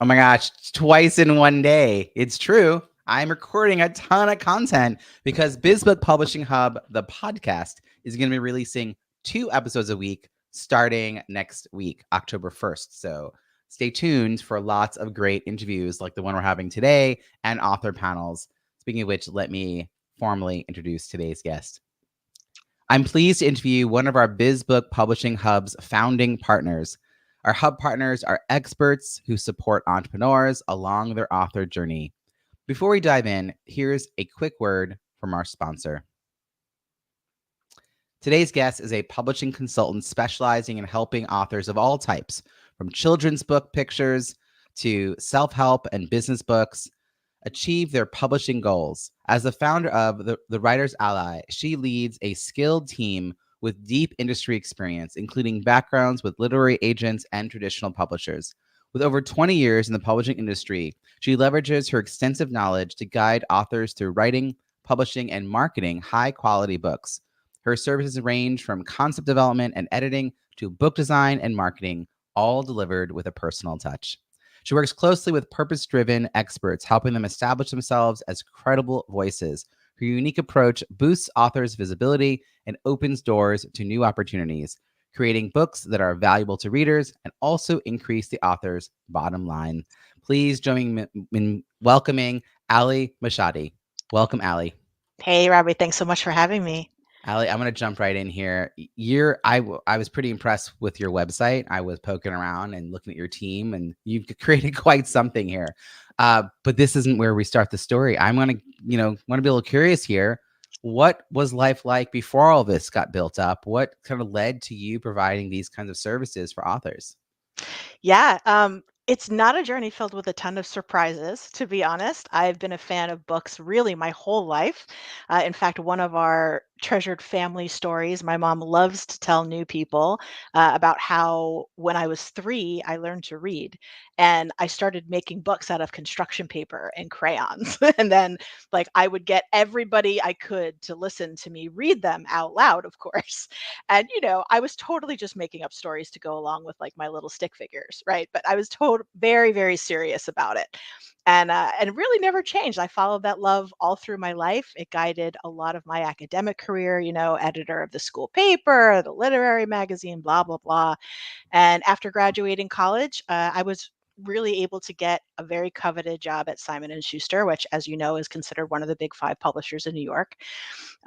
Oh my gosh, twice in one day. It's true. I'm recording a ton of content because BizBook Publishing Hub, the podcast, is going to be releasing 2 episodes a week starting next week, October 1st. So stay tuned for lots of great interviews like the one we're having today and author panels. Speaking of which, let me formally introduce today's guest. I'm pleased to interview one of our BizBook Publishing Hub's founding partners. Our hub partners are experts who support entrepreneurs along their author journey. Before we dive in, here's a quick word from our sponsor. Today's guest is a publishing consultant specializing in helping authors of all types, from children's book pictures to self-help and business books, achieve their publishing goals. As the founder of the Writer's Ally, she leads a skilled team with deep industry experience, including backgrounds with literary agents and traditional publishers. With over 20 years in the publishing industry, she leverages her extensive knowledge to guide authors through writing, publishing, and marketing high-quality books. Her services range from concept development and editing to book design and marketing, all delivered with a personal touch. She works closely with purpose-driven experts, helping them establish themselves as credible voices. Her unique approach boosts authors' visibility and opens doors to new opportunities, creating books that are valuable to readers and also increase the author's bottom line. Please join me in welcoming Ali Machate. Welcome, Ali. Hey, Robbie, thanks so much for having me. Ali, I'm going to jump right in here. I was pretty impressed with your website. I was poking around and looking at your team, and you've created quite something here. But this isn't where we start the story. I'm going to, want to be a little curious here. What was life like before all this got built up? What kind of led to you providing these kinds of services for authors? Yeah, it's not a journey filled with a ton of surprises, to be honest. I've been a fan of books really my whole life. In fact, one of our treasured family stories, my mom loves to tell new people about how when I was 3, I learned to read. And I started making books out of construction paper and crayons. And then, like, I would get everybody I could to listen to me read them out loud, of course. And, I was totally just making up stories to go along with like my little stick figures, right? But I was very, very serious about it. And really never changed. I followed that love all through my life. It guided a lot of my academic career, editor of the school paper, the literary magazine, blah, blah, blah. And after graduating college, I was really able to get a very coveted job at Simon and Schuster, which, as you know, is considered one of the big 5 publishers in New York.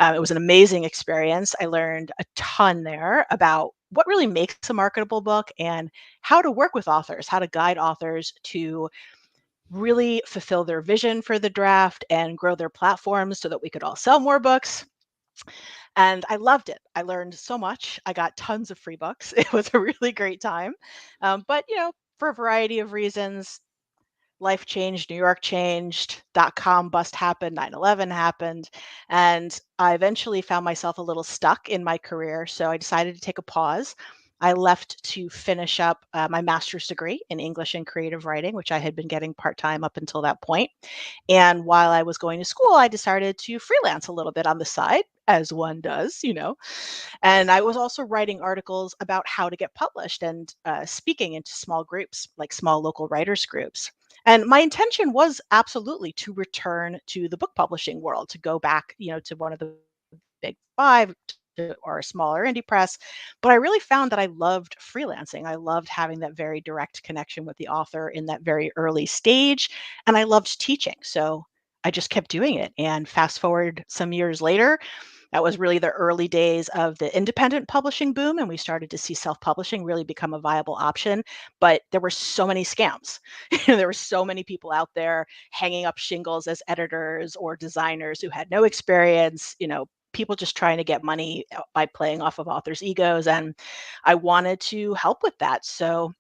It was an amazing experience. I learned a ton there about what really makes a marketable book and how to work with authors, how to guide authors to really fulfill their vision for the draft and grow their platforms so that we could all sell more books. And I loved it. I learned so much. I got tons of free books. It was a really great time. But, for a variety of reasons, life changed, New York changed, .com bust happened, 9/11 happened, and I eventually found myself a little stuck in my career. So I decided to take a pause. I left to finish up my master's degree in English and creative writing, which I had been getting part time up until that point. And while I was going to school, I decided to freelance a little bit on the side, as one does. And I was also writing articles about how to get published and speaking into small groups, like small local writers groups. And my intention was absolutely to return to the book publishing world, to go back, to one of the big 5 or a smaller indie press. But I really found that I loved freelancing. I loved having that very direct connection with the author in that very early stage. And I loved teaching. So I just kept doing it. And fast forward some years later, that was really the early days of the independent publishing boom, and we started to see self-publishing really become a viable option. But there were so many scams. There were so many people out there hanging up shingles as editors or designers who had no experience, people just trying to get money by playing off of authors' egos. And I wanted to help with that. So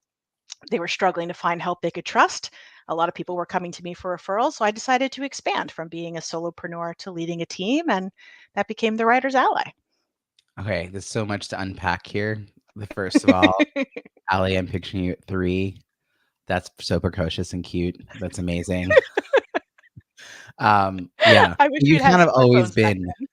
they were struggling to find help they could trust. A lot of people were coming to me for referrals. So I decided to expand from being a solopreneur to leading a team. And that became the Writer's Ally. Okay, there's so much to unpack here. The first of all, Ali, I'm picturing you at 3. That's so precocious and cute. That's amazing. Yeah, I wish you've we'd had kind of always smartphones back been, then.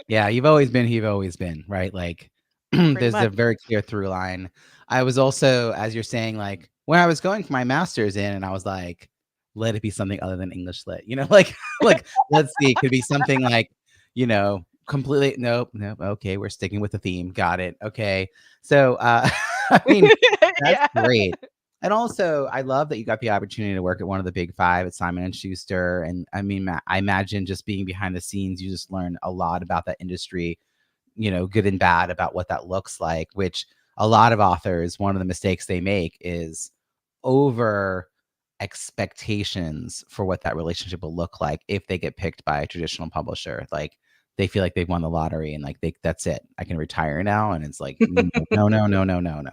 yeah, you've always been who you've always been, right? Like, Pretty there's a much. very clear through line. I was also, as you're saying, like, when I was going for my master's in, and I was like, let it be something other than English lit, like, like, let's see, it could be something like, completely, nope, nope, okay, we're sticking with the theme, got it, okay. So, I mean, that's Yeah. great. And also, I love that you got the opportunity to work at one of the big 5 at Simon& and Schuster, and I mean, I imagine just being behind the scenes, you just learn a lot about that industry, good and bad about what that looks like, which a lot of authors, one of the mistakes they make is over expectations for what that relationship will look like if they get picked by a traditional publisher. Like they feel like they've won the lottery and like that's it. I can retire now. And it's like, no, no, no, no, no, no, no.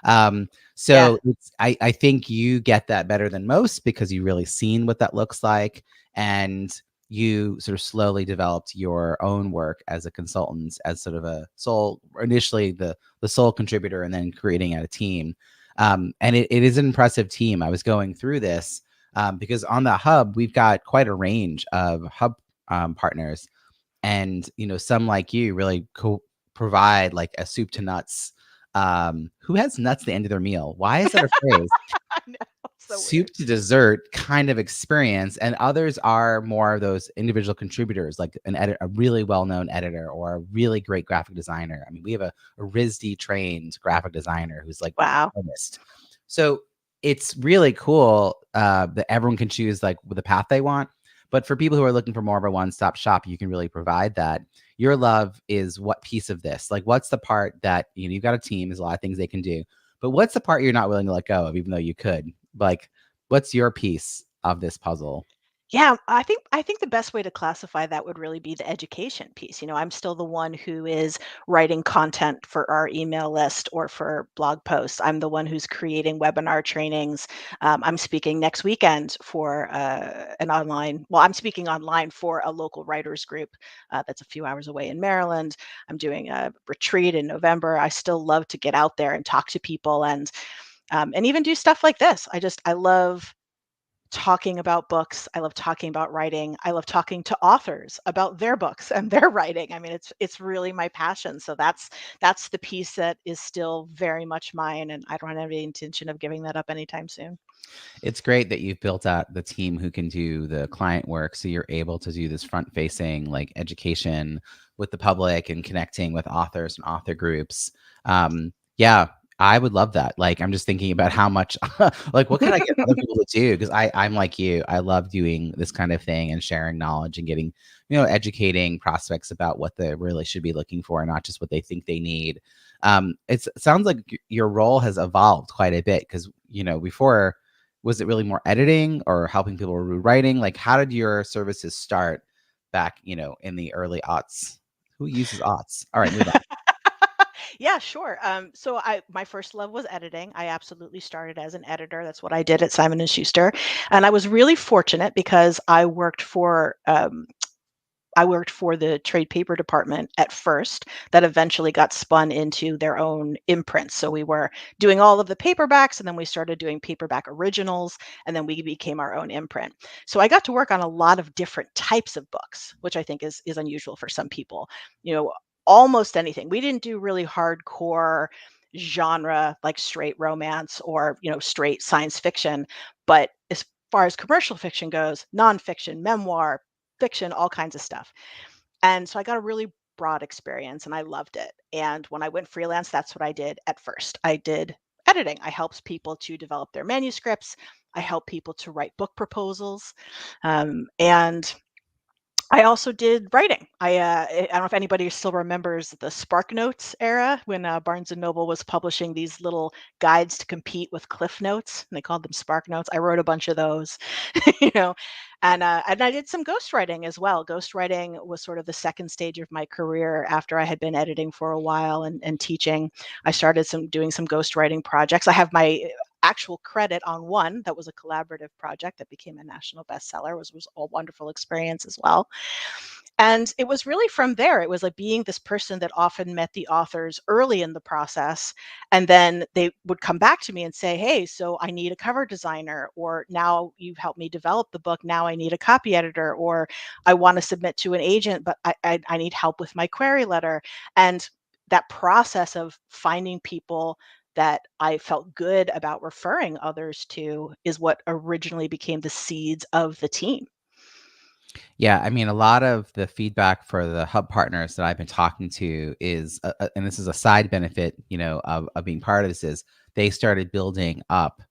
Yeah. So I think you get that better than most because you really seen what that looks like. And you sort of slowly developed your own work as a consultant, as sort of a sole, initially the sole contributor, and then creating at a team. And it is an impressive team. I was going through this because on the hub we've got quite a range of hub partners, and some like you really provide like a soup to nuts. Who has nuts at the end of their meal? Why is that a phrase? I know. So Soup weird. to dessert kind of experience, and others are more of those individual contributors, like a really well-known editor or a really great graphic designer. I mean, we have a RISD trained graphic designer who's like Wow. artist. So it's really cool that everyone can choose like the path they want. But for people who are looking for more of a one-stop shop, you can really provide that. Your love is what piece of this? Like, what's the part that you've got a team? There's a lot of things they can do, but what's the part you're not willing to let go of, even though you could? Like, what's your piece of this puzzle? Yeah, I think the best way to classify that would really be the education piece. I'm still the one who is writing content for our email list or for blog posts. I'm the one who's creating webinar trainings. I'm speaking next weekend for I'm speaking online for a local writers group that's a few hours away in Maryland. I'm doing a retreat in November. I still love to get out there and talk to people and even do stuff like this. I love talking about books. I love talking about writing. I love talking to authors about their books and their writing. I mean, it's really my passion. So that's the piece that is still very much mine, and I don't have any intention of giving that up anytime soon. It's great that you've built out the team who can do the client work, so you're able to do this front facing like education with the public and connecting with authors and author groups. Yeah, I would love that. Like, I'm just thinking about how much like what can I get other people to do? Because I'm like you. I love doing this kind of thing and sharing knowledge and getting, educating prospects about what they really should be looking for, not just what they think they need. It sounds like your role has evolved quite a bit because, before, was it really more editing or helping people with writing? Like, how did your services start back, in the early aughts? Who uses aughts? All right, move on. Yeah, sure. So my first love was editing. I absolutely started as an editor. That's what I did at Simon and Schuster, and I was really fortunate because I worked for the trade paper department at first, that eventually got spun into their own imprints. So we were doing all of the paperbacks, and then we started doing paperback originals, and then we became our own imprint. So I got to work on a lot of different types of books, which I think is unusual for some people. You know, almost anything. We didn't do really hardcore genre like straight romance or straight science fiction, but as far as commercial fiction goes, nonfiction, memoir, fiction, all kinds of stuff. And so I got a really broad experience and I loved it. And when I went freelance, that's what I did at first. I did editing. I helped people to develop their manuscripts. I helped people to write book proposals. And I also did writing. I don't know if anybody still remembers the Spark Notes era when Barnes and Noble was publishing these little guides to compete with Cliff Notes, and they called them Spark Notes. I wrote a bunch of those, you know, and I did some ghostwriting as well. Ghostwriting was sort of the second stage of my career after I had been editing for a while and teaching. I started doing some ghostwriting projects. I have my actual credit on one that was a collaborative project that became a national bestseller. Was a wonderful experience as well. And it was really from there. It was like being this person that often met the authors early in the process. And then they would come back to me and say, hey, so I need a cover designer, or now you've helped me develop the book. Now I need a copy editor, or I want to submit to an agent, but I need help with my query letter. And that process of finding people that I felt good about referring others to is what originally became the seeds of the team. Yeah, I mean, a lot of the feedback for the hub partners that I've been talking to is, and this is a side benefit, of being part of this is they started building up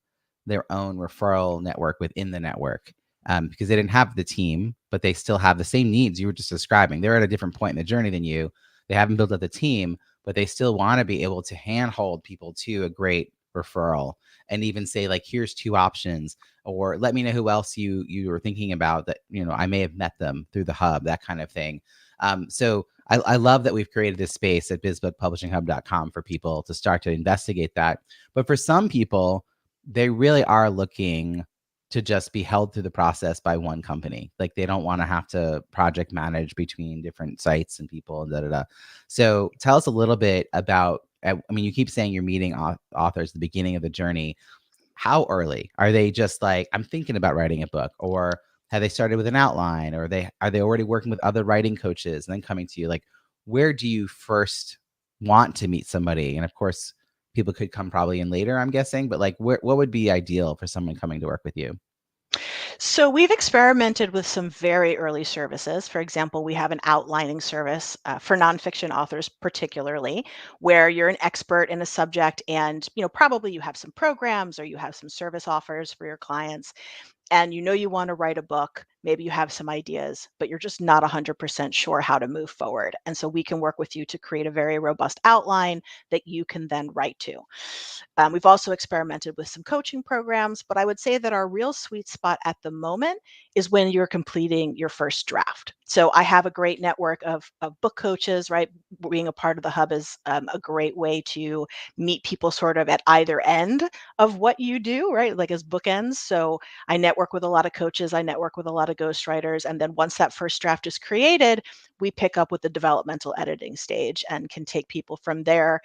their own referral network within the network, because they didn't have the team, but they still have the same needs you were just describing. They're at a different point in the journey than you. They haven't built up the team, but they still want to be able to handhold people to a great referral and even say like, here's two options, or let me know who else you were thinking about that I may have met them through the hub, that kind of thing. So I love that we've created this space at bizbookpublishinghub.com for people to start to investigate that. But for some people, they really are looking to just be held through the process by one company. Like they don't want to have to project manage between different sites and people and da da da. So tell us a little bit about. I mean, you keep saying you're meeting authors at the beginning of the journey. How early are they? Just like, I'm thinking about writing a book, or have they started with an outline, or are they already working with other writing coaches and then coming to you? Like, where do you first want to meet somebody? And of course, people could come probably in later, I'm guessing, but like, what would be ideal for someone coming to work with you? So we've experimented with some very early services. For example, we have an outlining service for nonfiction authors, particularly, where you're an expert in a subject, and probably you have some programs or you have some service offers for your clients, and you want to write a book. Maybe you have some ideas, but you're just not 100% sure how to move forward. And so we can work with you to create a very robust outline that you can then write to. We've also experimented with some coaching programs, but I would say that our real sweet spot at the moment is when you're completing your first draft. So I have a great network of book coaches, right? Being a part of the hub is a great way to meet people sort of at either end of what you do, right? Like as bookends. So I network with a lot of coaches, I network with a lot of ghostwriters. And then once that first draft is created, we pick up with the developmental editing stage and can take people from there.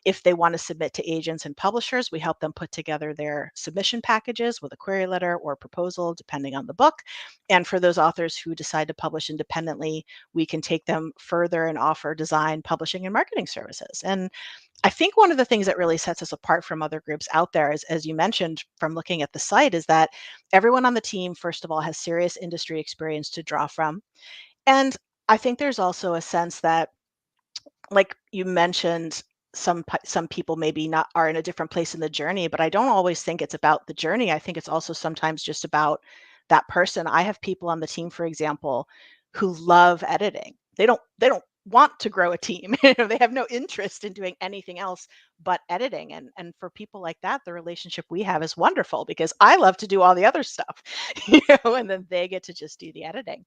If they want to submit to agents and publishers, we help them put together their submission packages with a query letter or proposal, depending on the book. And for those authors who decide to publish independently, we can take them further and offer design, publishing, and marketing services. And I think one of the things that really sets us apart from other groups out there is, as you mentioned, from looking at the site, is that everyone on the team, first of all, has serious industry experience to draw from. And I think there's also a sense that, like you mentioned, some people maybe not are in a different place in the journey, but I don't always think it's about the journey. I think it's also sometimes just about that person. I have people on the team, for example, who love editing. They don't want to grow a team. They have no interest in doing anything else but editing. And for people like that, the relationship we have is wonderful because I love to do all the other stuff, and then they get to just do the editing.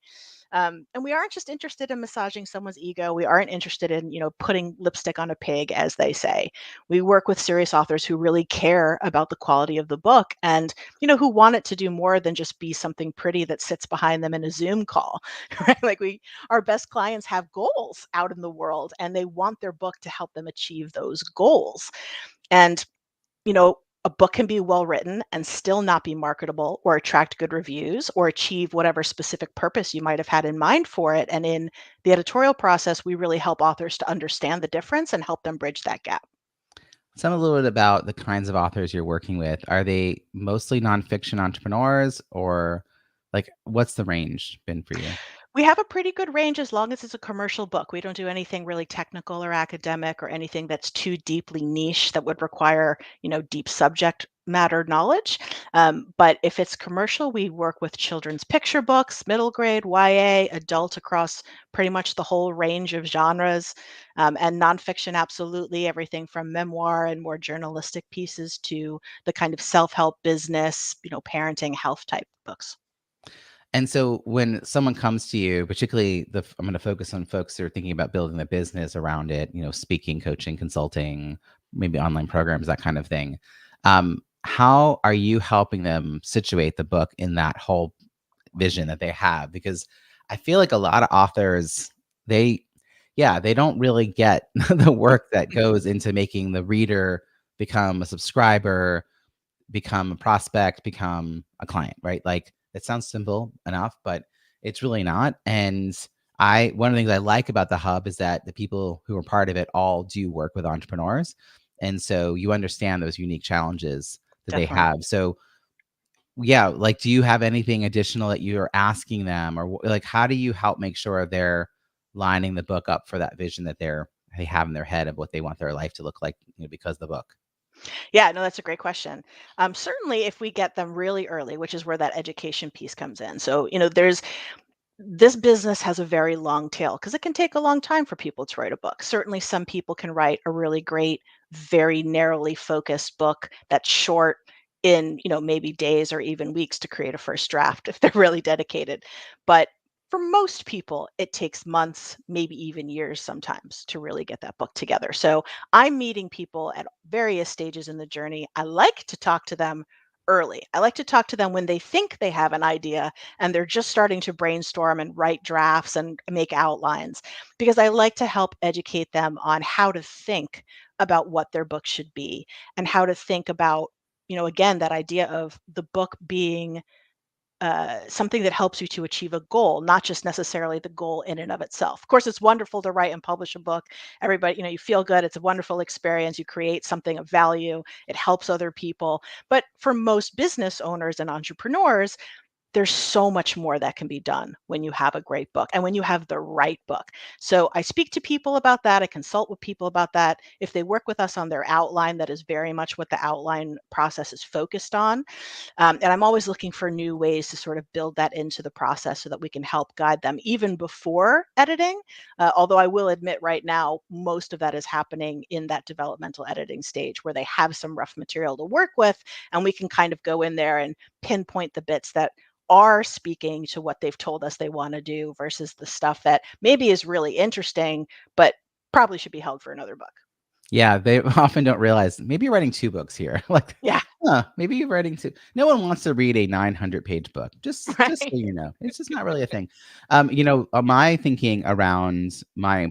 And we aren't just interested in massaging someone's ego. We aren't interested in, putting lipstick on a pig, as they say. We work with serious authors who really care about the quality of the book and, who want it to do more than just be something pretty that sits behind them in a Zoom call, right? Like our best clients have goals out in the world and they want their book to help them achieve those goals. And you know, a book can be well written and still not be marketable or attract good reviews or achieve whatever specific purpose you might have had in mind for it. And in the editorial process, we really help authors to understand the difference and help them bridge that gap. Tell me a little bit about the kinds of authors you're working with. Are they mostly nonfiction entrepreneurs, or like what's the range been for you? We have a pretty good range as long as it's a commercial book. We don't do anything really technical or academic or anything that's too deeply niche that would require, deep subject matter knowledge. But if it's commercial, we work with children's picture books, middle grade, YA, adult, across pretty much the whole range of genres. And nonfiction, absolutely everything from memoir and more journalistic pieces to the kind of self-help business, parenting, health type books. And so when someone comes to you, particularly I'm going to focus on folks who are thinking about building a business around it, speaking, coaching, consulting, maybe online programs, that kind of thing. How are you helping them situate the book in that whole vision that they have? Because I feel like a lot of authors, they, yeah, they don't really get the work that goes into making the reader become a subscriber, become a prospect, become a client, right? Like it sounds simple enough, but it's really not. And one of the things I like about the hub is that the people who are part of it all do work with entrepreneurs. And so you understand those unique challenges that they Definitely. have. So yeah, like, do you have anything additional that you're asking them, or like, how do you help make sure they're lining the book up for that vision that they have in their head of what they want their life to look like, because of the book? Yeah, no, that's a great question. Certainly, if we get them really early, which is where that education piece comes in. So, there's this business has a very long tail because it can take a long time for people to write a book. Certainly, some people can write a really great, very narrowly focused book that's short in, maybe days or even weeks to create a first draft if they're really dedicated. But for most people, it takes months, maybe even years sometimes to really get that book together. So I'm meeting people at various stages in the journey. I like to talk to them early. I like to talk to them when they think they have an idea and they're just starting to brainstorm and write drafts and make outlines because I like to help educate them on how to think about what their book should be and how to think about, again, that idea of the book being something that helps you to achieve a goal, not just necessarily the goal in and of itself. Of course, it's wonderful to write and publish a book. Everybody, you feel good. It's a wonderful experience. You create something of value. It helps other people. But for most business owners and entrepreneurs, there's so much more that can be done when you have a great book and when you have the right book. So I speak to people about that. I consult with people about that. If they work with us on their outline, that is very much what the outline process is focused on. And I'm always looking for new ways to sort of build that into the process so that we can help guide them even before editing. Although I will admit right now, most of that is happening in that developmental editing stage where they have some rough material to work with, and we can kind of go in there and pinpoint the bits that are speaking to what they've told us they want to do versus the stuff that maybe is really interesting, but probably should be held for another book. Yeah, they often don't realize maybe you're writing 2 books here. Like, Yeah, maybe you're writing 2. No one wants to read a 900-page book, just so right. you know. It's just not really a thing. My thinking around my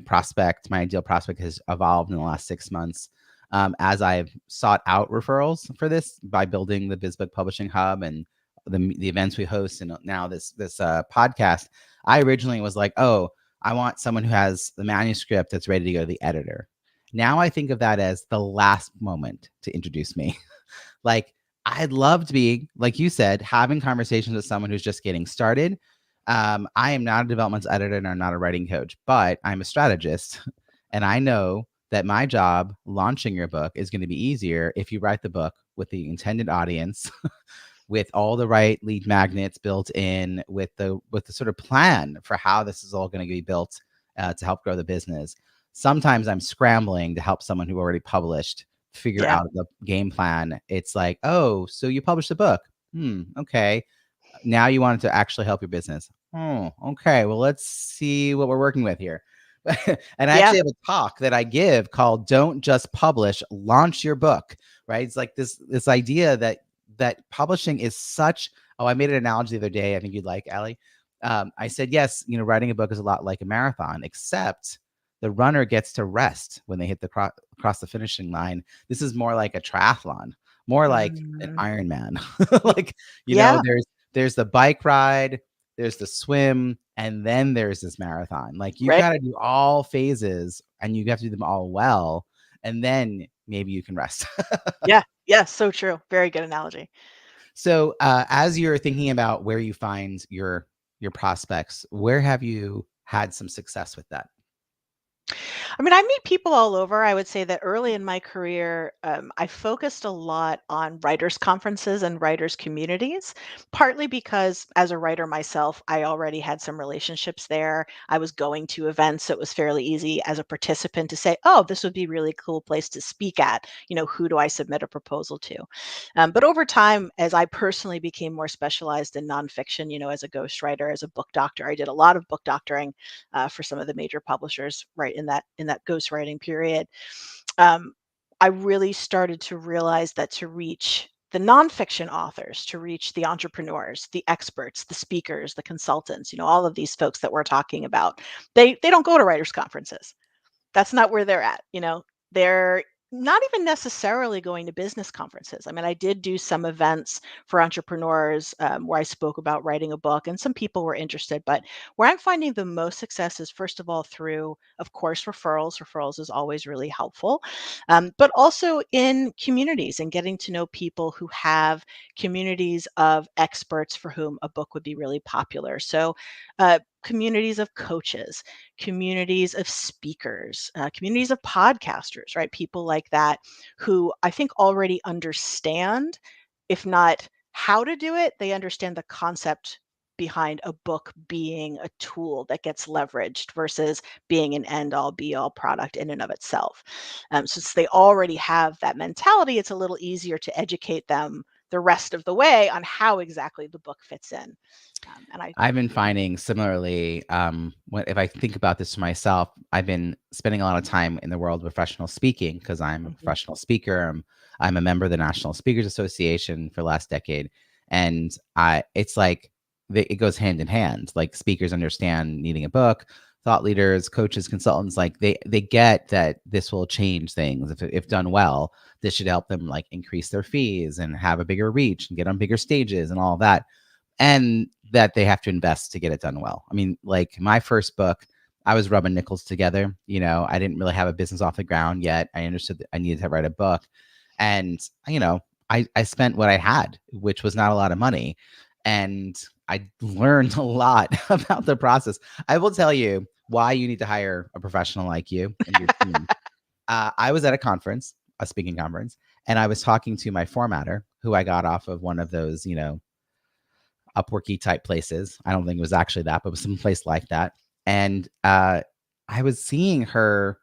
ideal prospect has evolved in the last 6 months, as I've sought out referrals for this by building the BizBook Publishing Hub and the events we host, and now this podcast. I originally was like, "Oh, I want someone who has the manuscript that's ready to go to the editor." Now I think of that as the last moment to introduce me. Like, I'd love to be, like you said, having conversations with someone who's just getting started. I am not a development editor and I'm not a writing coach, but I'm a strategist. And I know that my job launching your book is going to be easier if you write the book with the intended audience, with all the right lead magnets built in, with the sort of plan for how this is all going to be built to help grow the business. Sometimes I'm scrambling to help someone who already published figure Yeah, out the game plan. It's like, oh, so you published a book. Okay. Now you want it to actually help your business. Oh, okay. Well, let's see what we're working with here. And I yeah, actually have a talk that I give called "Don't Just Publish, Launch Your Book." Right? It's like this idea that publishing is such. Oh, I made an analogy the other day. I think you'd like, Allie. I said, yes, writing a book is a lot like a marathon, except the runner gets to rest when they hit the across the finishing line. This is more like a triathlon, more like an mm, Ironman. y- Like, yeah, there's the bike ride, there's the swim, and then there's this marathon. Like, you right. got to do all phases and you have to do them all well, and then maybe you can rest. Yeah, yeah, so true. Very good analogy. So, as you're thinking about where you find your prospects, where have you had some success with that? I mean, I meet people all over. I would say that early in my career, I focused a lot on writers' conferences and writers' communities, partly because as a writer myself, I already had some relationships there. I was going to events, so it was fairly easy as a participant to say, oh, this would be a really cool place to speak at. Who do I submit a proposal to? But over time, as I personally became more specialized in nonfiction, as a ghostwriter, as a book doctor, I did a lot of book doctoring for some of the major publishers right in that ghostwriting period. um, I really started to realize that to reach the nonfiction authors, to reach the entrepreneurs, the experts, the speakers, the consultants, all of these folks that we're talking about, they don't go to writers conferences. That's not where they're at. They're Not even necessarily going to business conferences. I mean, I did do some events for entrepreneurs where I spoke about writing a book, and some people were interested. But where I'm finding the most success is, first of all, through, of course, referrals. Referrals is always really helpful, but also in communities and getting to know people who have communities of experts for whom a book would be really popular. So, communities of coaches, communities of speakers, communities of podcasters, right? People like that who I think already understand, if not how to do it, they understand the concept behind a book being a tool that gets leveraged versus being an end all be all product in and of itself. Since they already have that mentality, it's a little easier to educate them the rest of the way on how exactly the book fits in. And I, I've been yeah. finding similarly, if I think about this for myself, I've been spending a lot of time in the world of professional speaking because I'm a Mhm. professional speaker. I'm a member of the National Speakers Association for the last decade, and it's like it goes hand in hand. Like speakers understand needing a book, thought leaders, coaches, consultants, like they get that this will change things if done well. This should help them like increase their fees and have a bigger reach and get on bigger stages and all that, and that they have to invest to get it done well. I mean, like my first book, I was rubbing nickels together. I didn't really have a business off the ground yet. I understood that I needed to write a book. And, I spent what I had, which was not a lot of money. And I learned a lot about the process. I will tell you why you need to hire a professional like you and your team. I was at a conference, a speaking conference, and I was talking to my formatter, who I got off of one of those, Upworky type places. I don't think it was actually that, but it was some place like that. And I was seeing her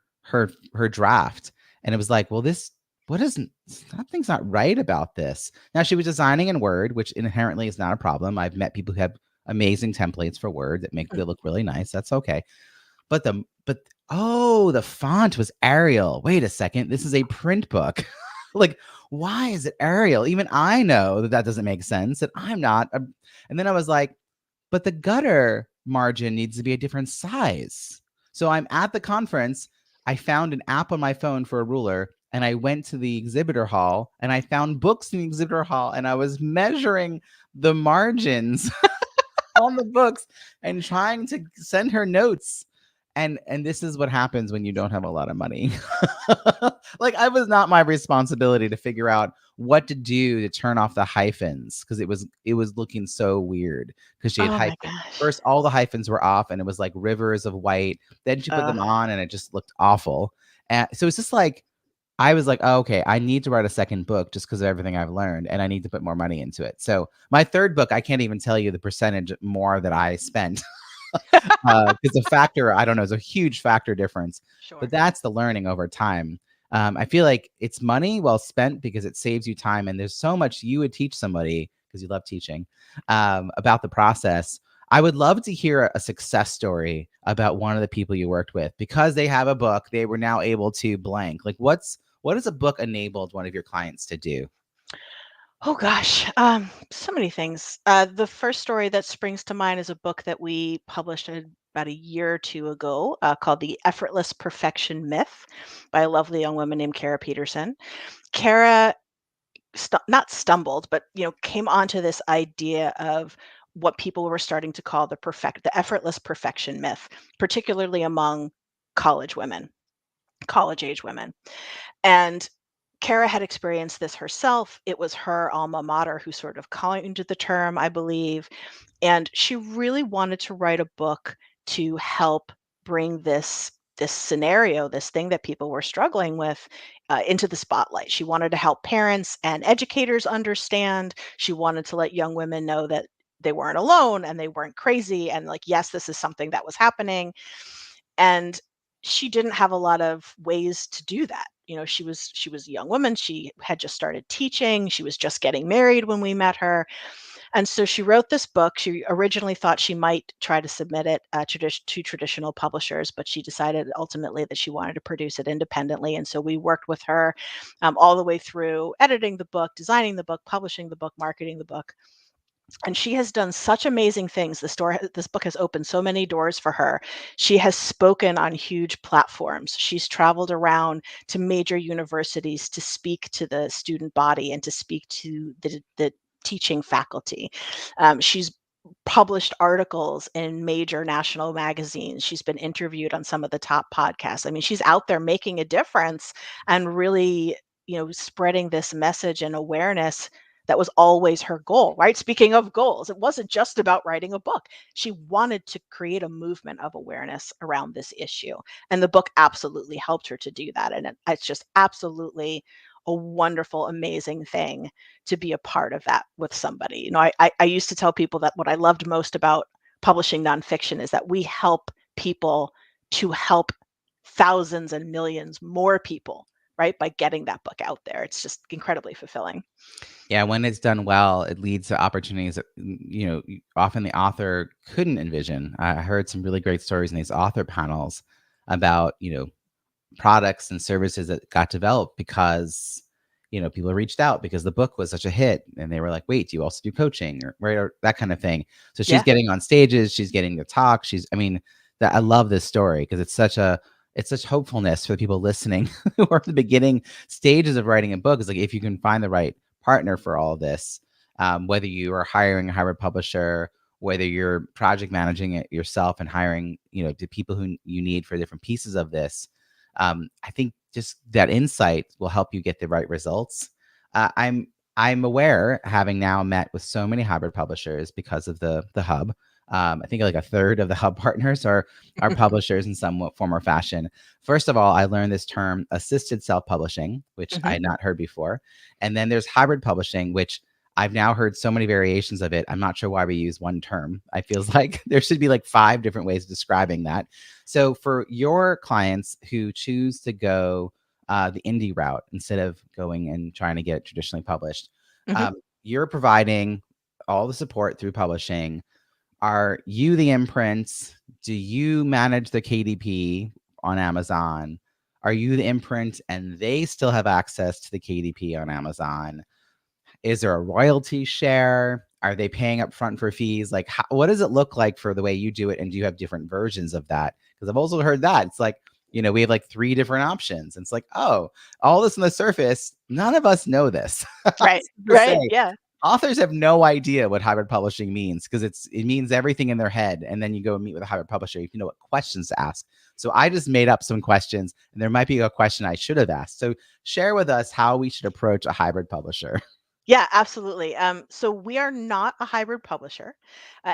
draft, and it was like, well, this what isn't something's not right about this. Now she was designing in Word, which inherently is not a problem. I've met people who have amazing templates for Word that make Mm. it look really nice. That's okay. But oh, the font was Arial. Wait a second, this is a print book. Like, why is it Arial? Even I know that doesn't make sense. And I'm not. And then I was like, but the gutter margin needs to be a different size. So I'm at the conference. I found an app on my phone for a ruler, and I went to the exhibitor hall and I found books in the exhibitor hall, and I was measuring the margins on the books and trying to send her notes. And this is what happens when you don't have a lot of money. Like, I was not my responsibility to figure out what to do to turn off the hyphens, because it was looking so weird, because she had Oh my hyphen. gosh. First, all the hyphens were off and it was like rivers of white. Then she put Uh, them on and it just looked awful. And so it's just like, I was like, oh, okay, I need to write a second book just because of everything I've learned, and I need to put more money into it. So my third book, I can't even tell you the percentage more that I spent, because the factor, I don't know, is a huge factor difference. But sure. that's the learning over time. I feel like it's money well spent because it saves you time, and there's so much you would teach somebody, because you love teaching, about the process. I would love to hear a success story about one of the people you worked with, because they have a book. They were now able to blank. Like, what has a book enabled one of your clients to do? Oh gosh, so many things. The first story that springs to mind is a book that we published about a year or two ago called The Effortless Perfection Myth by a lovely young woman named Kara Peterson. Kara not stumbled, but came onto this idea of what people were starting to call the effortless perfection myth, particularly among college women, college age women. And Kara had experienced this herself. It was her alma mater who sort of coined the term, I believe. And she really wanted to write a book to help bring this scenario, this thing that people were struggling with, into the spotlight. She wanted to help parents and educators understand. She wanted to let young women know that they weren't alone and they weren't crazy, and like, yes, this is something that was happening. And she didn't have a lot of ways to do that. She was a young woman. She had just started teaching. She was just getting married when we met her. And so she wrote this book. She originally thought she might try to submit it to traditional publishers, but she decided ultimately that she wanted to produce it independently. And so we worked with her all the way through editing the book, designing the book, publishing the book, marketing the book. And she has done such amazing things. This book has opened so many doors for her. She has spoken on huge platforms. She's traveled around to major universities to speak to the student body and to speak to the teaching faculty. She's published articles in major national magazines. She's been interviewed on some of the top podcasts. I mean, she's out there making a difference and really, spreading this message and awareness that was always her goal, right? Speaking of goals, it wasn't just about writing a book. She wanted to create a movement of awareness around this issue. And the book absolutely helped her to do that. And it's just absolutely a wonderful, amazing thing to be a part of that with somebody. I used to tell people that what I loved most about publishing nonfiction is that we help people to help thousands and millions more people, right? By getting that book out there. It's just incredibly fulfilling. Yeah, when it's done well, it leads to opportunities that often the author couldn't envision. I heard some really great stories in these author panels about products and services that got developed because people reached out because the book was such a hit, and they were like, wait, do you also do coaching, or right, or that kind of thing. So she's Yeah. getting on stages, she's getting to talk. That I love this story because it's such hopefulness for the people listening who are at the beginning stages of writing a book. Is like, if you can find the right partner for all of this, whether you are hiring a hybrid publisher, whether you're project managing it yourself and hiring the people who you need for different pieces of this, I think just that insight will help you get the right results. I'm aware, having now met with so many hybrid publishers because of the hub. I think like a third of the hub partners are publishers in some form or fashion. First of all, I learned this term assisted self-publishing, which I Mhm. had not heard before. And then there's hybrid publishing, which I've now heard so many variations of it. I'm not sure why we use one term. I feels like there should be like 5 different ways of describing that. So for your clients who choose to go the indie route instead of going and trying to get it traditionally published, Mhm. you're providing all the support through publishing. Are you the imprint? Do you manage the KDP on Amazon? Are you the imprint and they still have access to the KDP on Amazon? Is there a royalty share? Are they paying up front for fees? Like, what does it look like for the way you do it? And do you have different versions of that? Because I've also heard that it's like, we have like 3 different options. And it's like, oh, all this on the surface, none of us know this. Right. To Right. say, Yeah. authors have no idea what hybrid publishing means because it means everything in their head. And then you go and meet with a hybrid publisher, you know what questions to ask. So I just made up some questions, and there might be a question I should have asked. So share with us how we should approach a hybrid publisher. Yeah, absolutely. So we are not a hybrid publisher.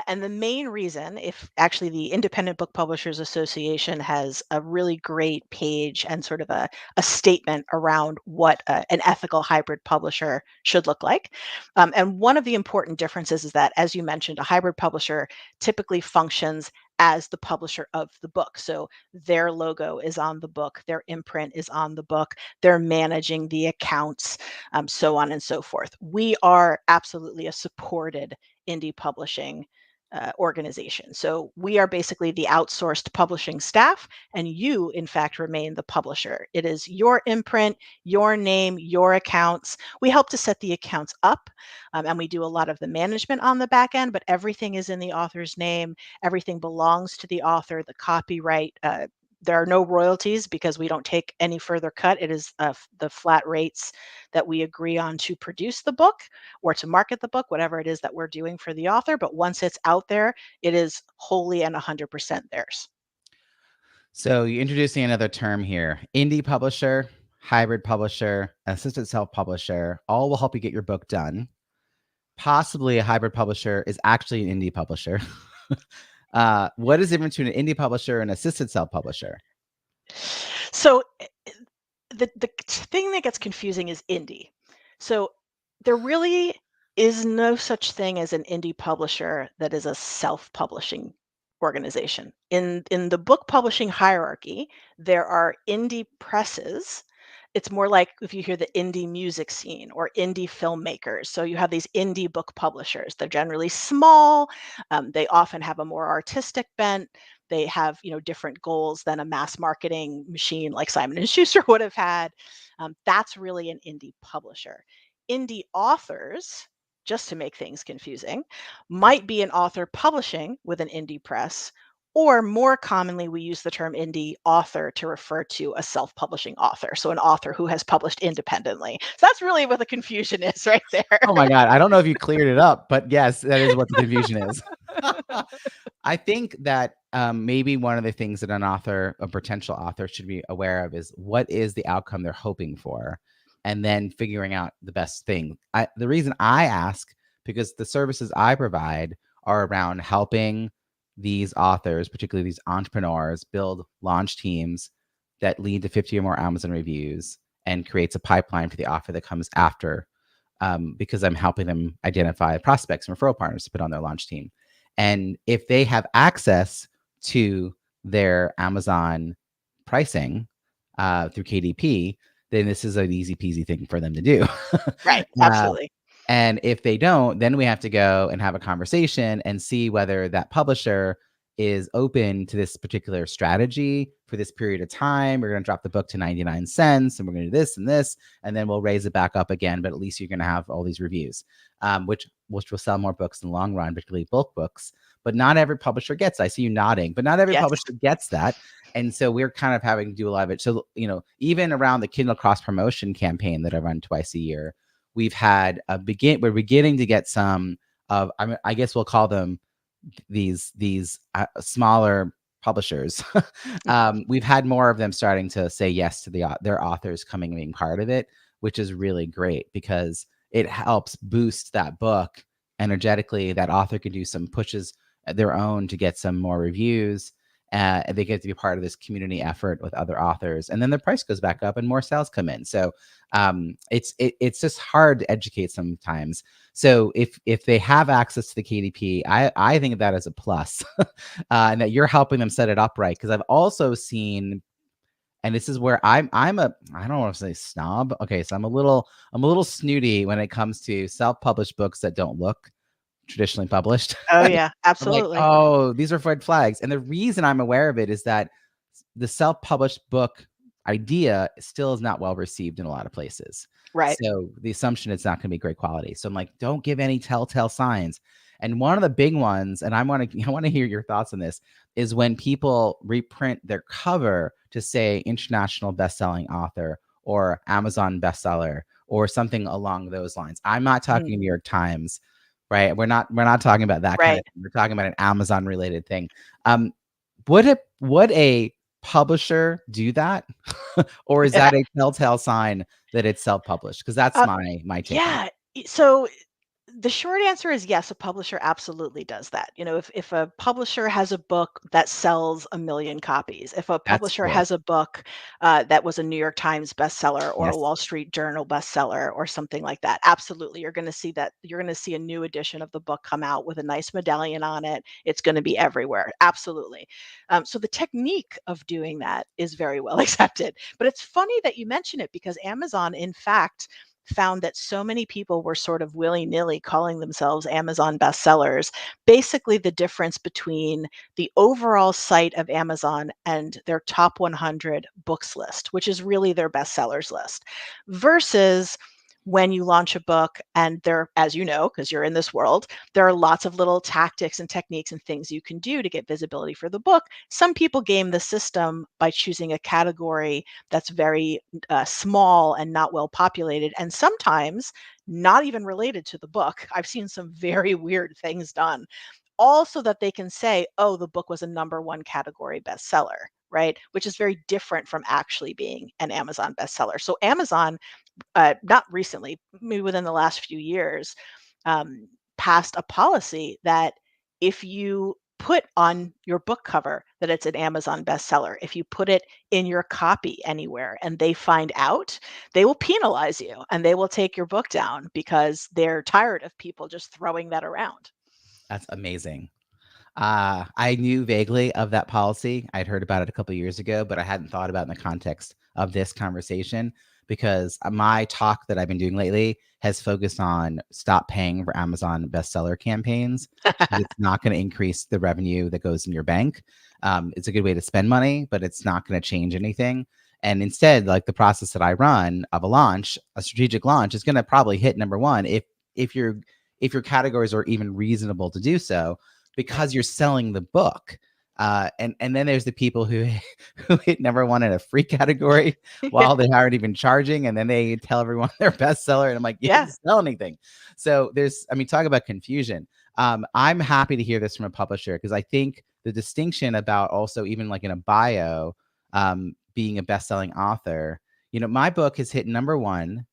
And the main reason, if actually the Independent Book Publishers Association has a really great page and sort of a statement around what an ethical hybrid publisher should look like. And one of the important differences is that, as you mentioned, a hybrid publisher typically functions as the publisher of the book. So their logo is on the book, their imprint is on the book, they're managing the accounts, so on and so forth. We are absolutely a supported indie publishing organization. So we are basically the outsourced publishing staff, and you, in fact, remain the publisher. It is your imprint, your name, your accounts. We help to set the accounts up, and we do a lot of the management on the back end, but everything is in the author's name. Everything belongs to the author, the copyright. There are no royalties because we don't take any further cut. It is the flat rates that we agree on to produce the book or to market the book, whatever it is that we're doing for the author. But once it's out there, it is wholly and 100% theirs. So you're introducing another term here: indie publisher, hybrid publisher, assisted self-publisher. All will help you get your book done. Possibly a hybrid publisher is actually an indie publisher. What is the difference between an indie publisher and assisted self-publisher? So the thing that gets confusing is indie. So there really is no such thing as an indie publisher that is a self-publishing organization. In the book publishing hierarchy, there are indie presses. It's more like if you hear the indie music scene or indie filmmakers. So you have these indie book publishers. They're generally small. They often have a more artistic bent. They have different goals than a mass marketing machine like Simon and Schuster would have had. That's really an indie publisher. Indie authors just to make things confusing, might be an author publishing with an indie press, or more commonly, we use the term indie author to refer to a self publishing author. So, an author who has published independently. So, that's really what the confusion is right there. Oh my God. I don't know if you cleared it up, but yes, that is what the confusion is. I think that maybe one of the things that a potential author, should be aware of is what is the outcome they're hoping for, and then figuring out the best thing. The reason I ask, because the services I provide are around helping these authors, particularly these entrepreneurs, build launch teams that lead to 50 or more Amazon reviews and creates a pipeline for the offer that comes after, because I'm helping them identify prospects and referral partners to put on their launch team. And if they have access to their Amazon pricing through KDP, then this is an easy peasy thing for them to do. Right. uh, Absolutely. and if they don't, then we have to go and have a conversation and see whether that publisher is open to this particular strategy for this period of time. We're going to drop the book to 99 cents and we're going to do this and this, and then we'll raise it back up again. But at least you're going to have all these reviews, which will sell more books in the long run, particularly bulk books. But not every publisher gets that. I see you nodding, but not every Yes. publisher gets that. And so we're kind of having to do a lot of it. So, even around the Kindle cross promotion campaign that I run twice a year, we've had we're beginning to get some of, I guess we'll call them these smaller publishers. We've had more of them starting to say yes to their authors coming and being part of it, which is really great because it helps boost that book energetically. That author can do some pushes their own to get some more reviews. They get to be part of this community effort with other authors, and then the price goes back up and more sales come in. So it's just hard to educate sometimes. So if they have access to the KDP, I think of that as a plus, and that you're helping them set it up right. Because I've also seen, and this is where I'm a, I don't want to say snob. Okay, so I'm a little snooty when it comes to self-published books that don't look traditionally published. Oh, yeah. I'm like, Absolutely. oh, these are red flags. And the reason I'm aware of it is that the self-published book idea still is not well received in a lot of places. Right. So the assumption it's not going to be great quality. So I'm like, don't give any telltale signs. And one of the big ones, and I want to hear your thoughts on this, is when people reprint their cover to say international best-selling author or Amazon bestseller or something along those lines. I'm not talking New York Times, right? We're not talking about that kind of Right. thing. We're talking about an Amazon related thing. Would a publisher do that? Or is that a telltale sign that it's self-published? Because that's Uh, my take on it. yeah. So the short answer is yes, a publisher absolutely does that. If a publisher has a book that sells a million copies, if a That's publisher cool. has a book that was a New York Times bestseller or a Yes. Wall Street Journal bestseller or something like that, absolutely, you're going to see that. You're going to see a new edition of the book come out with a nice medallion on it. It's going to be everywhere. Absolutely. So the technique of doing that is very well accepted. But it's funny that you mention it because Amazon, in fact, found that so many people were sort of willy-nilly calling themselves Amazon bestsellers. Basically, the difference between the overall site of Amazon and their top 100 books list, which is really their bestsellers list, versus when you launch a book and there, as you know, because you're in this world, there are lots of little tactics and techniques and things you can do to get visibility for the book. Some people game the system by choosing a category that's very small and not well populated, and sometimes not even related to the book. I've seen some very weird things done, all so that they can say, oh, the book was a number one category bestseller, right? Which is very different from actually being an Amazon bestseller. So Amazon, not recently, maybe within the last few years, um, passed a policy that if you put on your book cover that it's an Amazon bestseller, if you put it in your copy anywhere and they find out, they will penalize you and they will take your book down because they're tired of people just throwing that around. That's amazing. I knew vaguely of that policy. I'd heard about it a couple of years ago, but I hadn't thought about it in the context of this conversation because my talk that I've been doing lately has focused on stop paying for Amazon bestseller campaigns. It's not going to increase the revenue that goes in your bank. It's a good way to spend money, but it's not going to change anything. And instead, like the process that I run of a strategic launch is going to probably hit number one if you're if your categories are even reasonable to do so, Right. because you're selling the book. And then there's the people who who hit number one in a free category while they aren't even charging, and then they tell everyone their bestseller, and I'm like, you Yeah. didn't sell anything. So there's, I mean, talk about confusion. I'm happy to hear this from a publisher, because I think the distinction about also even like in a bio, being a best-selling author, my book has hit number one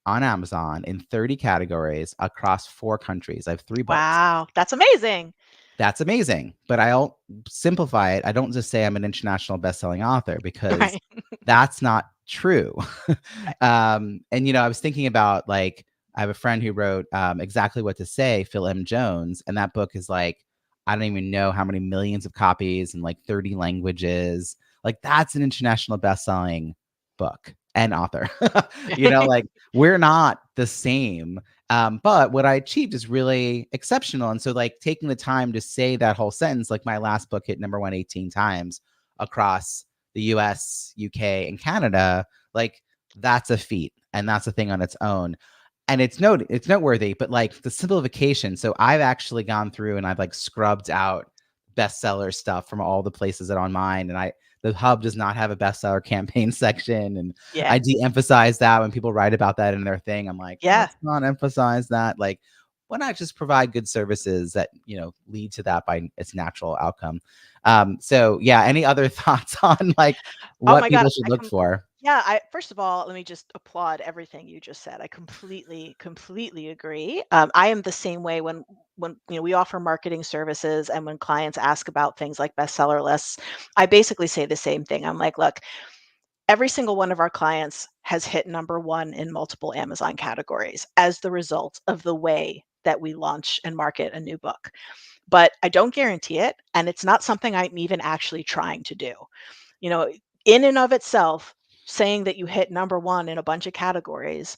on Amazon in 30 categories across 4 countries. I have 3 books. Wow, that's amazing. That's amazing. But I'll simplify it. I don't just say I'm an international best-selling author, because Right. that's not true. Right. And I was thinking about, like, I have a friend who wrote Exactly What to Say, Phil M. Jones, and that book is like, I don't even know how many millions of copies in like 30 languages. Like, that's an international best-selling book and author. Like, we're not the same. But what I achieved is really exceptional. And so, like, taking the time to say that whole sentence, like my last book hit number one 18 times across the US, UK, and Canada, like, that's a feat, and that's a thing on its own. And it's noteworthy, but like the simplification. So I've actually gone through and I've like scrubbed out bestseller stuff from all the places that are on mine. And the hub does not have a bestseller campaign section. And Yeah. I de-emphasize that when people write about that in their thing. I'm like, Yeah. let's not emphasize that. Like, why not just provide good services that, lead to that by its natural outcome? So yeah, any other thoughts on like Oh what my God. people should look for? Yeah, I first of all, let me just applaud everything you just said. I completely, completely agree. I am the same way when we offer marketing services and when clients ask about things like bestseller lists, I basically say the same thing. I'm like, look, every single one of our clients has hit number one in multiple Amazon categories as the result of the way that we launch and market a new book. But I don't guarantee it, and it's not something I'm even actually trying to do. You know, in and of itself, saying that you hit number one in a bunch of categories,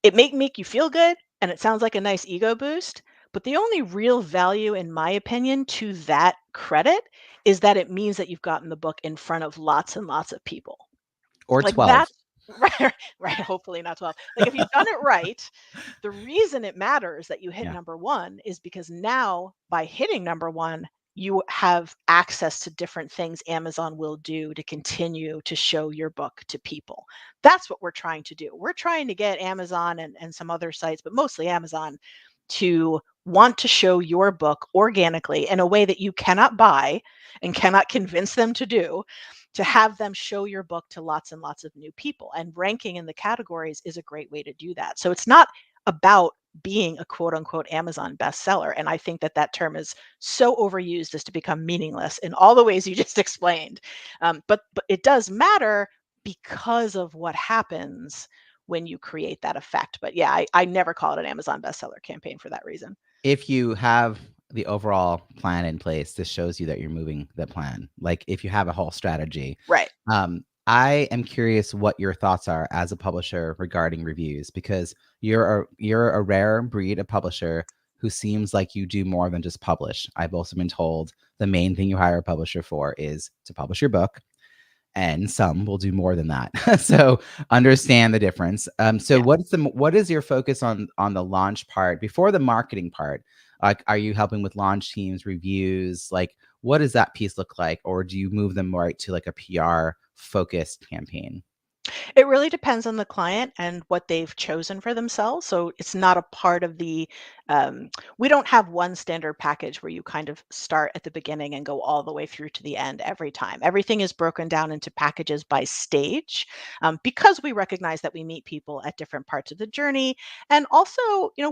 it make you feel good, and it sounds like a nice ego boost. But the only real value, in my opinion, to that credit is that it means that you've gotten the book in front of lots and lots of people. Or Like 12? that's right, right. Hopefully not 12. Like if you've done it right, the reason it matters that you hit Yeah. number one is because now by hitting number one, you have access to different things Amazon will do to continue to show your book to people. That's what we're trying to do. We're trying to get Amazon and some other sites, but mostly Amazon, to want to show your book organically in a way that you cannot buy and cannot convince them to do, to have them show your book to lots and lots of new people. And ranking in the categories is a great way to do that. So it's not about being a quote unquote Amazon bestseller. And I think that that term is so overused as to become meaningless in all the ways you just explained. But it does matter because of what happens when you create that effect. But yeah, I never call it an Amazon bestseller campaign for that reason. If you have the overall plan in place, this shows you that you're moving the plan. Like, if you have a whole strategy. Right. I am curious what your thoughts are as a publisher regarding reviews, because you're a rare breed of publisher who seems like you do more than just publish. I've also been told the main thing you hire a publisher for is to publish your book, and some will do more than that. So understand the difference. So Yeah. what is your focus on the launch part before the marketing part? Like, are you helping with launch teams, reviews? Like, what does that piece look like? Or do you move them right to like a PR focused campaign? It really depends on the client and what they've chosen for themselves. So it's not a part of we don't have one standard package where you kind of start at the beginning and go all the way through to the end every time. Everything is broken down into packages by stage, because we recognize that we meet people at different parts of the journey. And also,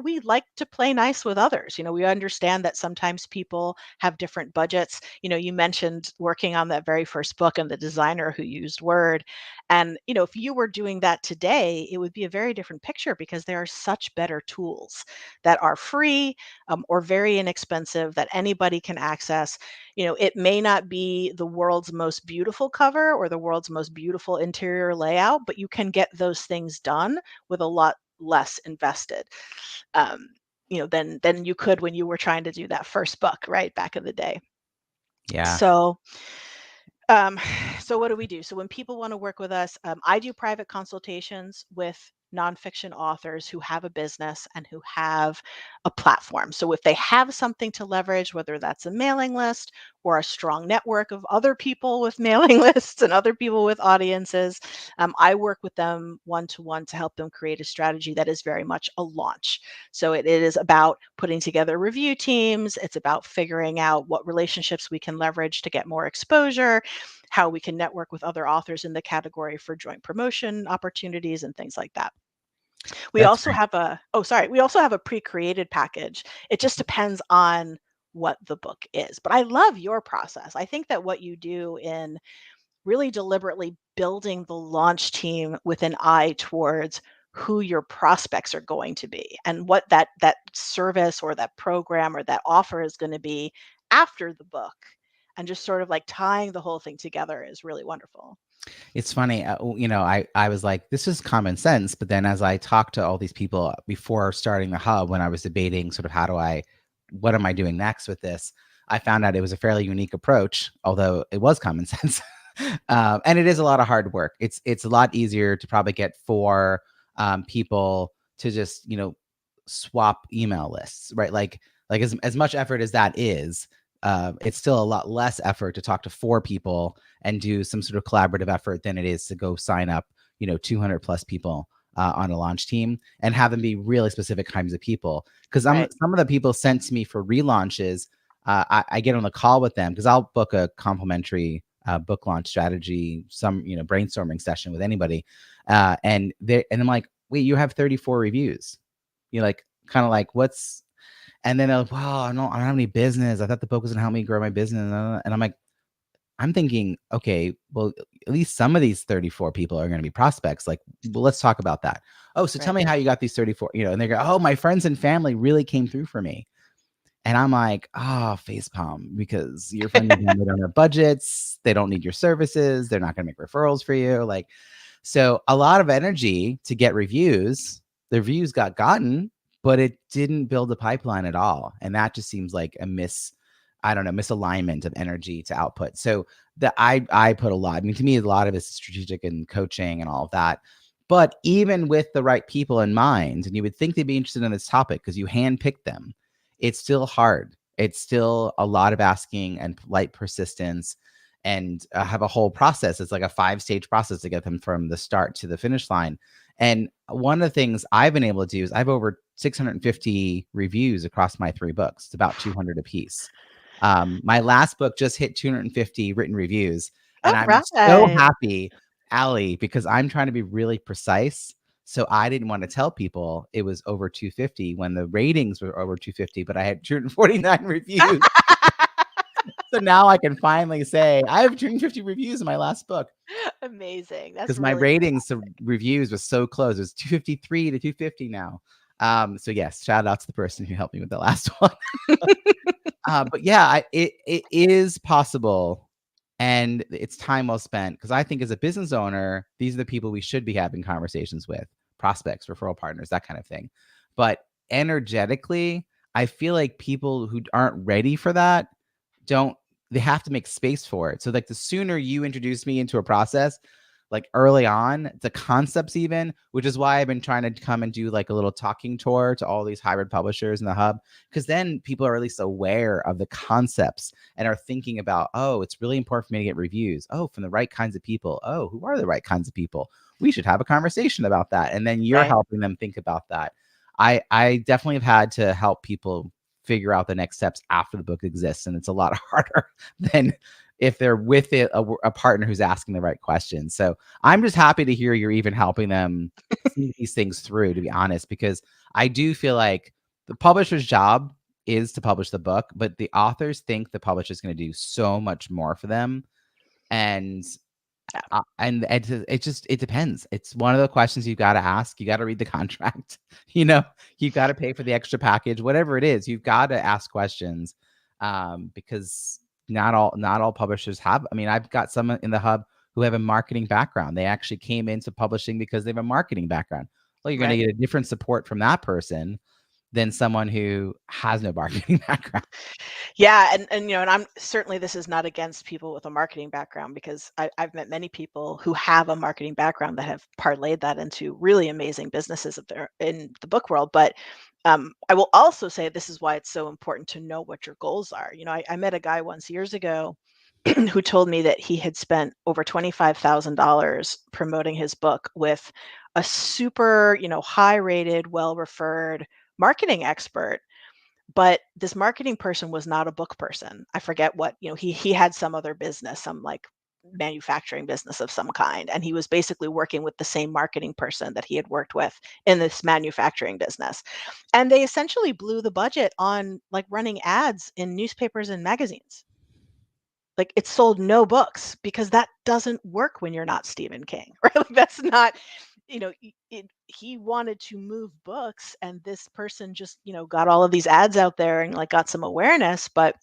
we like to play nice with others. We understand that sometimes people have different budgets. You mentioned working on that very first book and the designer who used Word. And, if you were doing that today, it would be a very different picture because there are such better tools that are free, or very inexpensive that anybody can access. It may not be the world's most beautiful cover or the world's most beautiful interior layout, but you can get those things done with a lot less invested, um, than you could when you were trying to do that first book, right, back in the day. Yeah. So um, so what do we do? So when people want to work with us, I do private consultations with nonfiction authors who have a business and who have a platform. So if they have something to leverage, whether that's a mailing list or a strong network of other people with mailing lists and other people with audiences, I work with them one to one to help them create a strategy that is very much a launch. So it is about putting together review teams. It's about figuring out what relationships we can leverage to get more exposure, how we can network with other authors in the category for joint promotion opportunities and things like that. We That's also great. have a oh sorry, we also have a pre-created package. It just depends on what the book is. But I love your process. I think that what you do in really deliberately building the launch team with an eye towards who your prospects are going to be and what that service or that program or that offer is going to be after the book, and just sort of like tying the whole thing together is really wonderful. It's funny, I was like, this is common sense. But then as I talked to all these people before starting the hub, when I was debating sort of what am I doing next with this? I found out it was a fairly unique approach, although it was common sense. And it is a lot of hard work. It's a lot easier to probably get four people to just, swap email lists, right? Like as much effort as that is, it's still a lot less effort to talk to four people and do some sort of collaborative effort than it is to go sign up, 200 plus people on a launch team and have them be really specific kinds of people. Because Right. some of the people sent to me for relaunches, I get on the call with them because I'll book a complimentary book launch strategy, some brainstorming session with anybody, and I'm like, wait, you have 34 reviews. You're like, kind of like, what's and then wow, I don't have any business. I thought the book was gonna help me grow my business. And I'm like, I'm thinking, okay, well, at least some of these 34 people are gonna be prospects. Like, well, let's talk about that. Oh, so tell Right. me how you got these 34, and they go, oh, my friends and family really came through for me. And I'm like, oh, facepalm, because your friends and family don't have budgets, they don't need your services, they're not gonna make referrals for you. Like, so a lot of energy to get reviews. The reviews got gotten, but it didn't build a pipeline at all. And that just seems like I don't know, misalignment of energy to output. So I put a lot. I mean, to me, a lot of it's strategic and coaching and all of that. But even with the right people in mind, and you would think they'd be interested in this topic because you handpicked them, it's still hard. It's still a lot of asking and polite persistence and have a whole process. It's like a 5-stage process to get them from the start to the finish line. And one of the things I've been able to do is I have over 650 reviews across my 3 books. It's about 200 a piece. My last book just hit 250 written reviews, and All I'm so right. happy, Allie, because I'm trying to be really precise. So I didn't want to tell people it was over 250 when the ratings were over 250, but I had 249 reviews. So now I can finally say I have 250 reviews in my last book Amazing. That's because my really ratings to reviews was so close. It was 253 to 250 now. So yes, shout out to the person who helped me with the last one. But yeah, it is possible, and it's time well spent because I think as a business owner, these are the people we should be having conversations with: prospects, referral partners, that kind of thing. But energetically, I feel like people who aren't ready for that don't they have to make space for it. So like the sooner you introduce me into a process, like early on, the concepts even, which is why I've been trying to come and do like a little talking tour to all these hybrid publishers in the hub, because then people are at least aware of the concepts and are thinking about, oh, it's really important for me to get reviews. Oh, from the right kinds of people. Oh, who are the right kinds of people? We should have a conversation about that. And then you're right. helping them think about that. I definitely have had to help people figure out the next steps after the book exists, and it's a lot harder than if they're with a partner who's asking the right questions. So I'm just happy to hear you're even helping them see these things through, to be honest, because I do feel like the publisher's job is to publish the book, but the authors think the publisher's going to do so much more for them. And Yeah. it depends. It's one of the questions you've got to ask. You got to read the contract. You've got to pay for the extra package, whatever it is. You've got to ask questions, because not all publishers have. I mean, I've got some in the hub who have a marketing background. They actually came into publishing because they have a marketing background. Well, you're going to Right. get a different support from that person than someone who has no marketing background. Yeah, and and I'm certainly, this is not against people with a marketing background, because I've met many people who have a marketing background that have parlayed that into really amazing businesses of their in the book world. But I will also say this is why it's so important to know what your goals are. I met a guy once years ago who told me that he had spent over $25,000 promoting his book with a super, high rated, well referred marketing expert, but this marketing person was not a book person. I forget what, he had some other business, some like manufacturing business of some kind, and he was basically working with the same marketing person that he had worked with in this manufacturing business. And they essentially blew the budget on like running ads in newspapers and magazines. Like, it sold no books because that doesn't work when you're not Stephen King, right? Like, that's not, he wanted to move books, and this person just, got all of these ads out there and like got some awareness. But,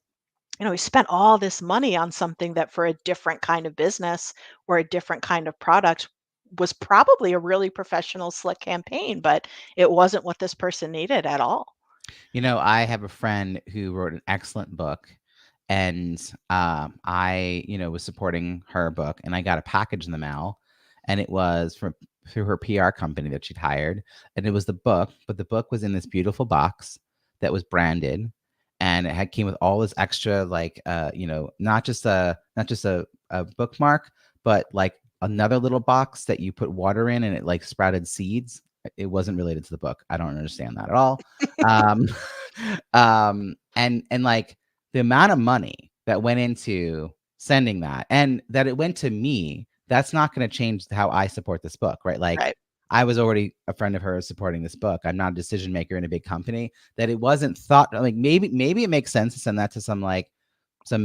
he spent all this money on something that for a different kind of business or a different kind of product was probably a really professional, slick campaign, but it wasn't what this person needed at all. I have a friend who wrote an excellent book, and I, was supporting her book, and I got a package in the mail, and it was from through her PR company that she'd hired, and it was the book, but the book was in this beautiful box that was branded, and it had came with all this extra, like, not just a bookmark, but like another little box that you put water in, and it like sprouted seeds. It wasn't related to the book. I don't understand that at all. um and like the amount of money that went into sending that, and that it went to me, that's not going to change how I support this book, right? Like, Right. I was already a friend of hers supporting this book. I'm not a decision maker in a big company. That it wasn't thought like, maybe it makes sense to send that to some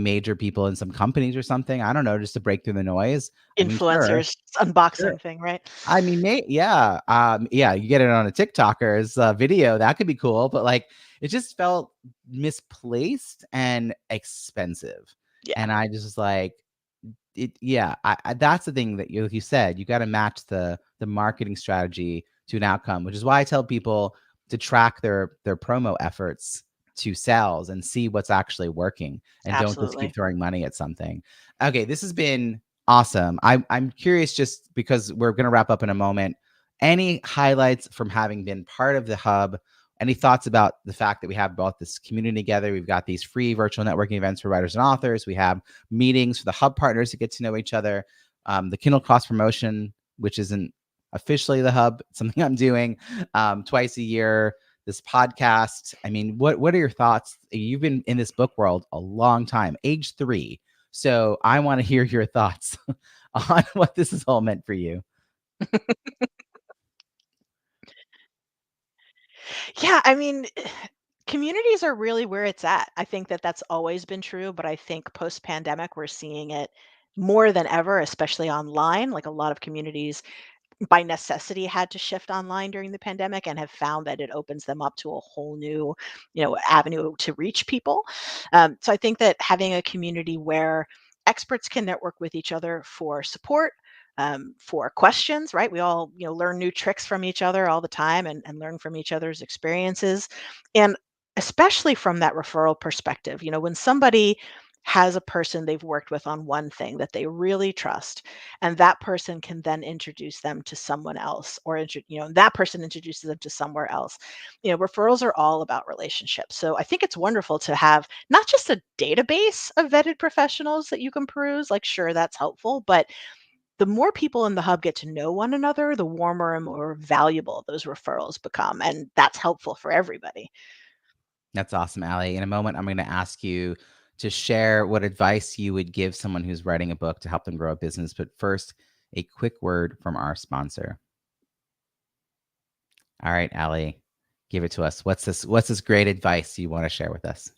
major people in some companies or something, I don't know, just to break through the noise. I mean, sure. Influencers unboxing thing, right? I mean, yeah, yeah, you get it on a TikToker's video, that could be cool, but like, it just felt misplaced and expensive, Yeah, and I just was like, yeah, that's the thing that you said, you got to match the marketing strategy to an outcome, which is why I tell people to track their promo efforts to sales and see what's actually working, and don't just keep absolutely. throwing money at something. Okay, this has been awesome. I'm curious, just because we're going to wrap up in a moment. Any highlights from having been part of the hub? Any thoughts about the fact that we have both this community together? We've got these free virtual networking events for writers and authors. We have meetings for the hub partners to get to know each other. The Kindle cross promotion, which isn't officially the hub, it's something I'm doing twice a year. This podcast. I mean, what are your thoughts? You've been in this book world a long time, age 3. So I want to hear your thoughts on what this has all meant for you. Yeah, I mean, communities are really where it's at. I think that that's always been true, but I think post-pandemic, we're seeing it more than ever, especially online. Like, a lot of communities by necessity had to shift online during the pandemic and have found that it opens them up to a whole new, avenue to reach people. So I think that having a community where experts can network with each other for support, for questions, right? We all, learn new tricks from each other all the time, and learn from each other's experiences. And especially from that referral perspective, when somebody has a person they've worked with on one thing that they really trust, and that person can then introduce them to someone else, or that person introduces them to somewhere else. Referrals are all about relationships, so I think it's wonderful to have not just a database of vetted professionals that you can peruse. Like, sure, that's helpful, but the more people in the hub get to know one another, the warmer and more valuable those referrals become, and that's helpful for everybody. That's awesome, Allie. In a moment, I'm going to ask you to share what advice you would give someone who's writing a book to help them grow a business. But first, a quick word from our sponsor. All right, Allie, give it to us. What's this great advice you want to share with us?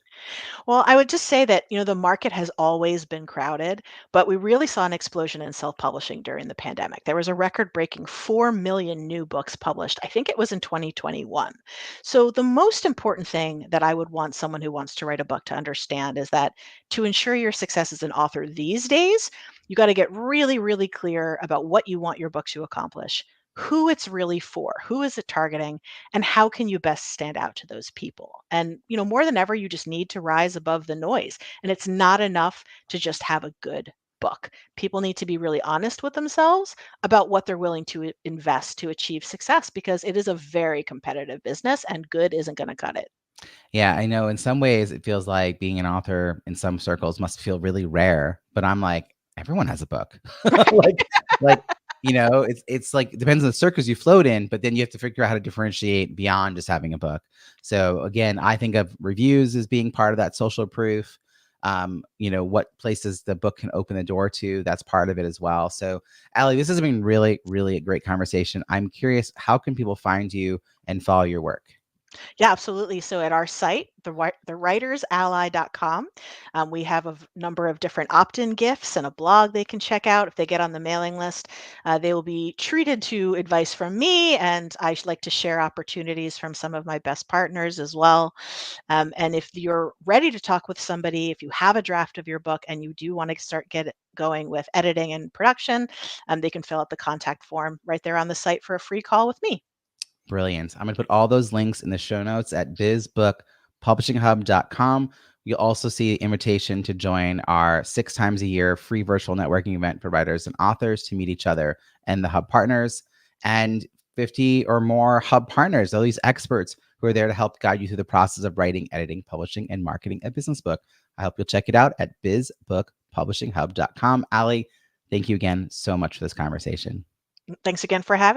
Well, I would just say that, the market has always been crowded, but we really saw an explosion in self-publishing during the pandemic. There was a record-breaking 4 million new books published. I think it was in 2021. So the most important thing that I would want someone who wants to write a book to understand is that to ensure your success as an author these days, you got to get really, really clear about what you want your book to accomplish. who it's really for, who is it targeting, and how can you best stand out to those people. And more than ever, you just need to rise above the noise, and it's not enough to just have a good book. People need to be really honest with themselves about what they're willing to invest to achieve success, because it is a very competitive business and good isn't going to cut it. Yeah, I know in some ways it feels like being an author in some circles must feel really rare, but I'm like, everyone has a book. like like it's like it depends on the circles you float in, but then you have to figure out how to differentiate beyond just having a book. So again, I think of reviews as being part of that social proof. What places the book can open the door to, that's part of it as well. So Allie, this has been really, really a great conversation. I'm curious, how can people find you and follow your work? Yeah, absolutely. So at our site, thewritersally.com, we have a number of different opt-in gifts and a blog they can check out. If they get on the mailing list, they will be treated to advice from me, and like to share opportunities from some of my best partners as well. And if you're ready to talk with somebody, if you have a draft of your book and you do want to start get it going with editing and production, they can fill out the contact form right there on the site for a free call with me. Brilliant. I'm going to put all those links in the show notes at bizbookpublishinghub.com. You'll also see the invitation to join our 6 times a year free virtual networking event for writers and authors to meet each other and the Hub partners, and 50 or more Hub partners, all these experts who are there to help guide you through the process of writing, editing, publishing, and marketing a business book. I hope you'll check it out at bizbookpublishinghub.com. Allie, thank you again so much for this conversation. Thanks again for having